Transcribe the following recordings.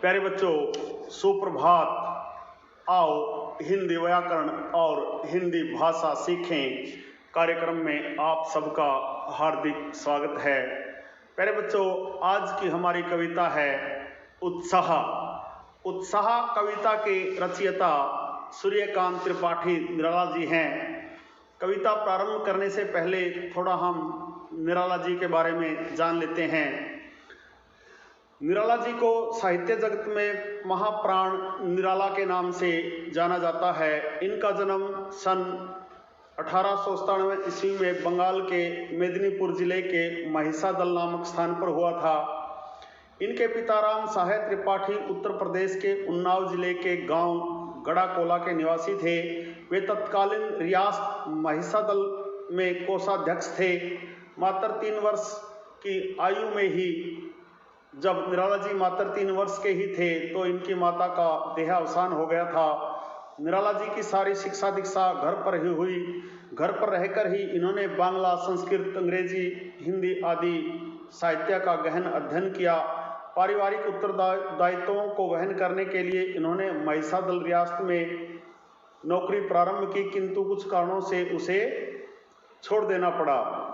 प्यारे बच्चों, सुप्रभात। आओ हिंदी व्याकरण और हिंदी भाषा सीखें कार्यक्रम में आप सबका हार्दिक स्वागत है। प्यारे बच्चों, आज की हमारी कविता है उत्साह। उत्साह कविता के रचयिता सूर्यकांत त्रिपाठी निराला जी हैं। कविता प्रारंभ करने से पहले थोड़ा हम निराला जी के बारे में जान लेते हैं। निराला जी को साहित्य जगत में महाप्राण निराला के नाम से जाना जाता है। इनका जन्म सन 1897 ईस्वी में बंगाल के मेदिनीपुर जिले के महिषादल नामक स्थान पर हुआ था। इनके पिता राम सहाय त्रिपाठी उत्तर प्रदेश के उन्नाव जिले के गांव गड़ाकोला के निवासी थे। वे तत्कालीन रियासत महिषादल में कोषाध्यक्ष थे। मात्र 3 वर्ष की आयु में ही, जब निराला जी मात्र 3 वर्ष के ही थे, तो इनकी माता का देहावसान हो गया था। निराला जी की सारी शिक्षा दीक्षा घर पर ही हुई। घर पर रहकर ही इन्होंने बांग्ला, संस्कृत, अंग्रेजी, हिंदी आदि साहित्य का गहन अध्ययन किया। पारिवारिक उत्तरदायित्वों को वहन करने के लिए इन्होंने महिषादल रियासत में नौकरी प्रारंभ की, किंतु कुछ कारणों से उसे छोड़ देना पड़ा।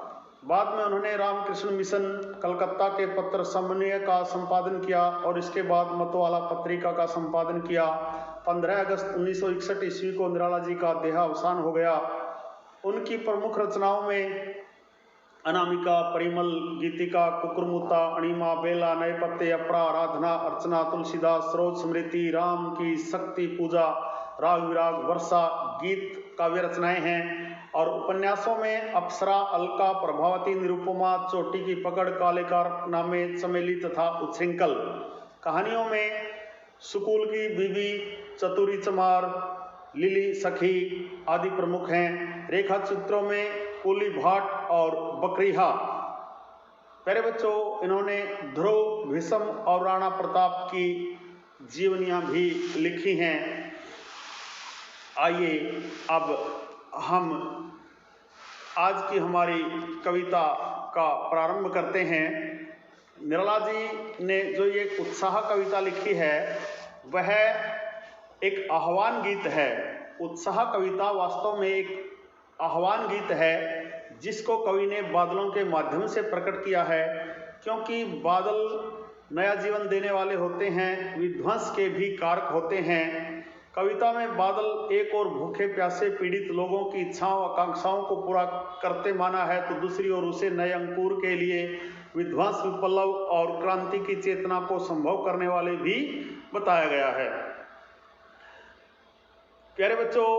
बाद में उन्होंने रामकृष्ण मिशन कलकत्ता के पत्र समन्वय का संपादन किया और इसके बाद मतवाला पत्रिका का संपादन किया। 15 अगस्त 1961 ईस्वी को निराला जी का देहावसान हो गया। उनकी प्रमुख रचनाओं में अनामिका, परिमल, गीतिका, कुकुरमुत्ता, अणिमा, बेला, नए पत्ते, अपरा, आराधना, अर्चना, तुलसीदास, सरोज स्मृति, राम की शक्ति पूजा, राग विराग, वर्षा, गीत काव्य रचनाएं हैं। और उपन्यासों में अप्सरा, अलका, प्रभावती, निरुपमा, चोटी की पकड़, काले कारनामे, चमेली तथा उच्छृंखल। कहानियों में सुकुल की बीबी, चतुरी चमार, लिली सखी आदि प्रमुख हैं। रेखा चित्रों में कुली भाट और बकरीहा। प्यारे बच्चों, इन्होंने ध्रुव, भीष्म और राणा प्रताप की जीवनियां भी लिखी हैं। आइए अब हम आज की हमारी कविता का प्रारंभ करते हैं। निराला जी ने जो ये उत्साह कविता लिखी है वह एक आह्वान गीत है। उत्साह कविता वास्तव में एक आह्वान गीत है जिसको कवि ने बादलों के माध्यम से प्रकट किया है, क्योंकि बादल नया जीवन देने वाले होते हैं, विध्वंस के भी कारक होते हैं। कविता में बादल एक और भूखे प्यासे पीड़ित लोगों की इच्छाओं आकांक्षाओं को पूरा करते माना है, तो दूसरी ओर उसे नए अंकुर के लिए विध्वंस, विप्लव और क्रांति की चेतना को संभव करने वाले भी बताया गया है। प्यारे बच्चों,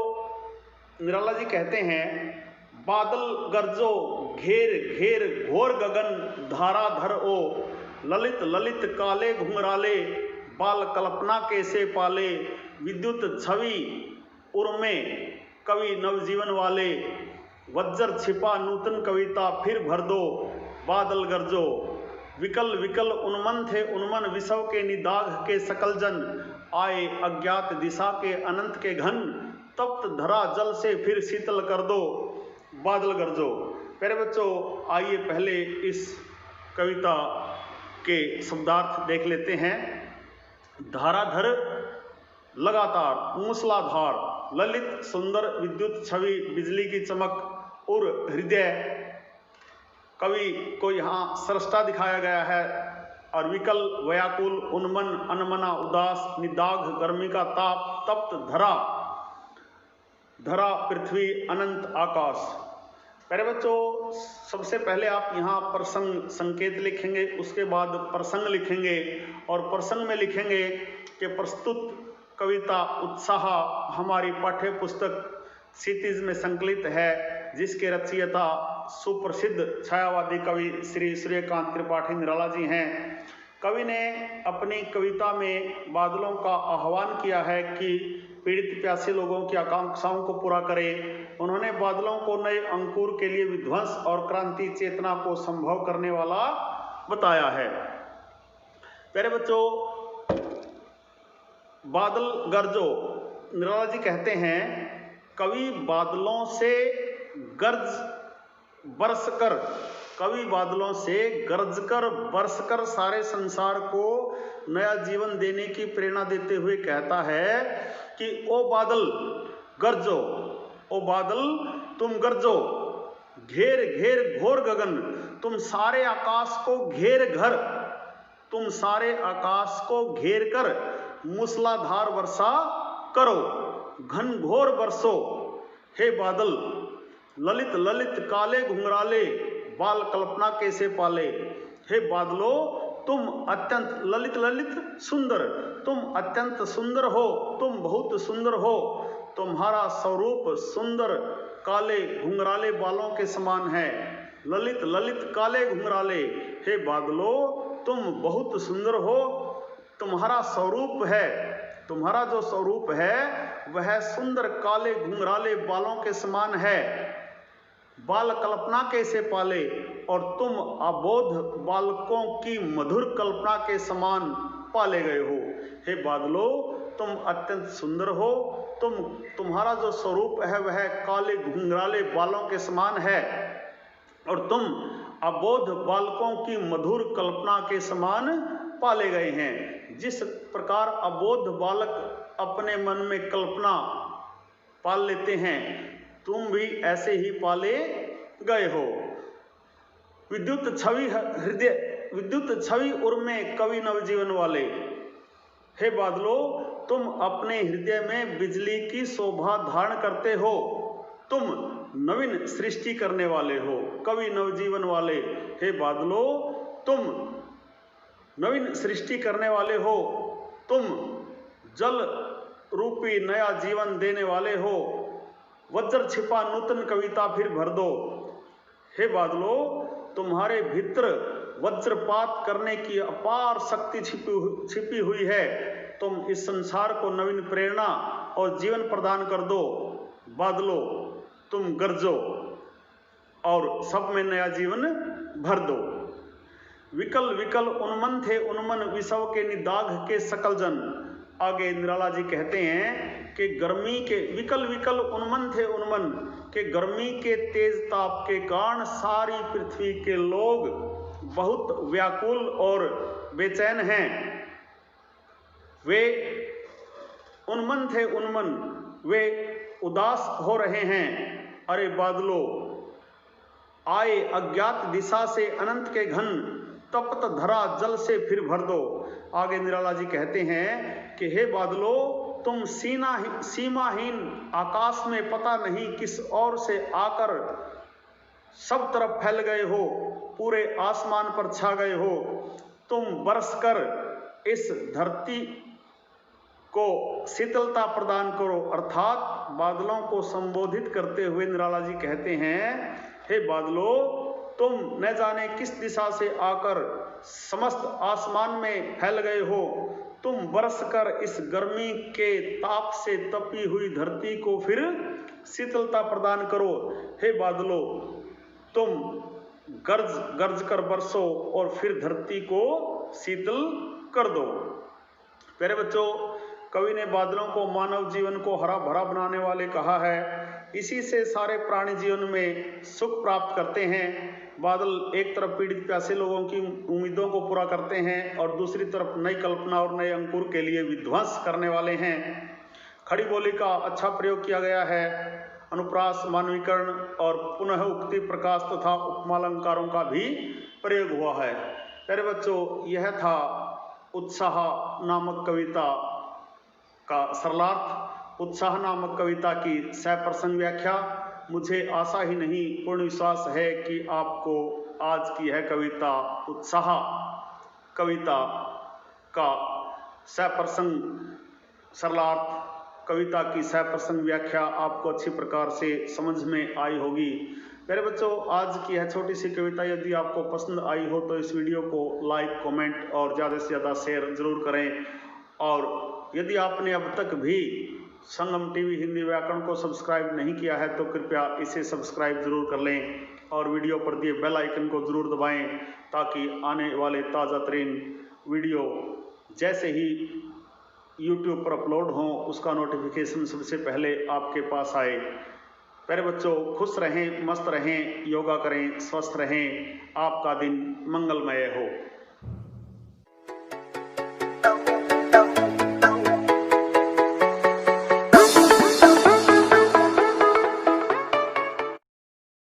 निराला जी कहते हैं, बादल गरजो घेर घेर घोर गगन धाराधर ओ, ललित ललित काले घुंघराले बाल कल्पना कैसे पाले, विद्युत छवि उर्मे कवि नवजीवन वाले, वज्र छिपा नूतन कविता फिर भर दो, बादल गरजो। विकल विकल उन्मन थे उन्मन विषव के निदाघ के सकल जन, आए अज्ञात दिशा के अनंत के घन, तप्त धरा जल से फिर शीतल कर दो, बादल गरजो। प्यारे बच्चों, आइए पहले इस कविता के शब्दार्थ देख लेते हैं। धाराधर लगातार, मूसलाधार, ललित सुंदर विद्युत छवि बिजली की चमक और हृदय, कवि को यहाँ सृष्टा दिखाया गया है। और विकल, व्याकुल, उन्मन, अनमना, उदास, निदाघ, गर्मी का ताप, तप्त धरा, धरा पृथ्वी, अनंत आकाश। प्यारे बच्चों, सबसे पहले आप यहाँ प्रसंग संकेत लिखेंगे, उसके बाद प्रसंग लिखेंगे और प्रसंग में लिखेंगे कि प्रस्तुत कविता उत्साह हमारी पाठ्य पुस्तक क्षितिज में संकलित है, जिसके रचयिता सुप्रसिद्ध छायावादी कवि श्री सूर्यकांत त्रिपाठी निराला जी हैं। कवि ने अपनी कविता में बादलों का आह्वान किया है कि पीड़ित प्यासे लोगों की आकांक्षाओं को पूरा करे। उन्होंने बादलों को नए अंकुर के लिए विध्वंस और क्रांति चेतना को संभव करने वाला बताया है। प्यारे बच्चों, बादल गरजो, निराला जी कहते हैं, कवि बादलों से गर्ज बरस कर कवि बादलों से गरजकर बरसकर सारे संसार को नया जीवन देने की प्रेरणा देते हुए कहता है कि ओ बादल गरजो, ओ बादल तुम गरजो, घेर घेर घोर गगन, तुम सारे आकाश को घेर घर, तुम सारे आकाश को घेर कर मूसलाधार वर्षा करो, घनघोर बरसो। हे बादल ललित ललित काले घुंघराले बाल कल्पना कैसे पाले। हे बादलो तुम अत्यंत ललित ललित सुंदर, तुम अत्यंत सुंदर हो, तुम बहुत सुंदर हो, तुम्हारा स्वरूप सुंदर काले घुंघराले बालों के समान है। ललित ललित काले घुंघराले, हे बादलो तुम बहुत सुंदर हो, तुम्हारा स्वरूप है, तुम्हारा जो स्वरूप है वह सुंदर काले घुंघराले बालों के समान है। बाल कल्पना कैसे पाले, और तुम अबोध बालकों की मधुर कल्पना के समान पाले गए हो। हे बादलो तुम अत्यंत सुंदर हो, तुम्हारा जो स्वरूप है वह काले घुंघराले बालों के समान है, और तुम अबोध बालकों की मधुर कल्पना के समान पाले गए हैं। जिस प्रकार अबोध बालक अपने मन में कल्पना पाल लेते हैं, तुम भी ऐसे ही पाले गए हो। विद्युत छवि हृदय, विद्युत छवि उर्मे कवि नवजीवन वाले। हे बादलो तुम अपने हृदय में बिजली की शोभा धारण करते हो, तुम नवीन सृष्टि करने वाले हो, कवि नवजीवन वाले। हे बादलो तुम नवीन सृष्टि करने वाले हो, तुम जल रूपी नया जीवन देने वाले हो, वज्र छिपा नूतन कविता फिर भर दो। हे बादलो तुम्हारे भीतर वज्रपात करने की अपार शक्ति छिपी हुई है, तुम इस संसार को नवीन प्रेरणा और जीवन प्रदान कर दो। बादलो तुम गरजो और सब में नया जीवन भर दो। विकल विकल उन्मन थे उन्मन विषव के निदाघ के सकल जन। आगे निराला जी कहते हैं कि गर्मी के विकल विकल उन्मन थे उन्मन के गर्मी के तेज ताप के कारण सारी पृथ्वी के लोग बहुत व्याकुल और बेचैन हैं। वे उन्मन थे उन्मन, वे उदास हो रहे हैं। अरे बादलो आए अज्ञात दिशा से अनंत के घन, तपत धरा जल से फिर भर दो। आगे निराला जी कहते हैं कि हे बादलो तुम सीमाहीन आकाश में पता नहीं किस ओर से आकर सब तरफ फैल गए हो, पूरे आसमान पर छा गए हो। तुम बरसकर इस धरती को शीतलता प्रदान करो। अर्थात बादलों को संबोधित करते हुए निराला जी कहते हैं, हे बादलो तुम न जाने किस दिशा से आकर समस्त आसमान में फैल गए हो, तुम बरसकर इस गर्मी के ताप से तपी हुई धरती को फिर शीतलता प्रदान करो। हे बादलो तुम गरज गरज कर बरसो और फिर धरती को शीतल कर दो। प्यारे बच्चों, कवि ने बादलों को मानव जीवन को हरा भरा बनाने वाले कहा है। इसी से सारे प्राणी जीवन में सुख प्राप्त करते हैं। बादल एक तरफ पीड़ित प्यासे लोगों की उम्मीदों को पूरा करते हैं और दूसरी तरफ नई कल्पना और नए अंकुर के लिए विध्वंस करने वाले हैं। खड़ी बोली का अच्छा प्रयोग किया गया है। अनुप्रास, मानवीकरण और पुनः उक्ति, प्रकाश तथा उपमालंकारों का भी प्रयोग हुआ है। प्यारे बच्चों, यह था उत्साह नामक कविता का सरलार्थ, उत्साह नामक कविता की सप्रसंग व्याख्या। मुझे आशा ही नहीं पूर्ण विश्वास है कि आपको आज की यह कविता उत्साह कविता का सप्रसंग सरलार्थ, कविता की सप्रसंग व्याख्या आपको अच्छी प्रकार से समझ में आई होगी। मेरे बच्चों, आज की यह छोटी सी कविता यदि आपको पसंद आई हो तो इस वीडियो को लाइक, कमेंट और ज़्यादा से ज़्यादा शेयर जरूर करें। और यदि आपने अब तक भी संगम टीवी हिंदी व्याकरण को सब्सक्राइब नहीं किया है तो कृपया इसे सब्सक्राइब जरूर कर लें और वीडियो पर दिए बेल आइकन को जरूर दबाएं ताकि आने वाले ताज़ा तरीन वीडियो जैसे ही YouTube पर अपलोड हों उसका नोटिफिकेशन सबसे पहले आपके पास आए। प्यारे बच्चों, खुश रहें, मस्त रहें, योगा करें, स्वस्थ रहें, आपका दिन मंगलमय हो।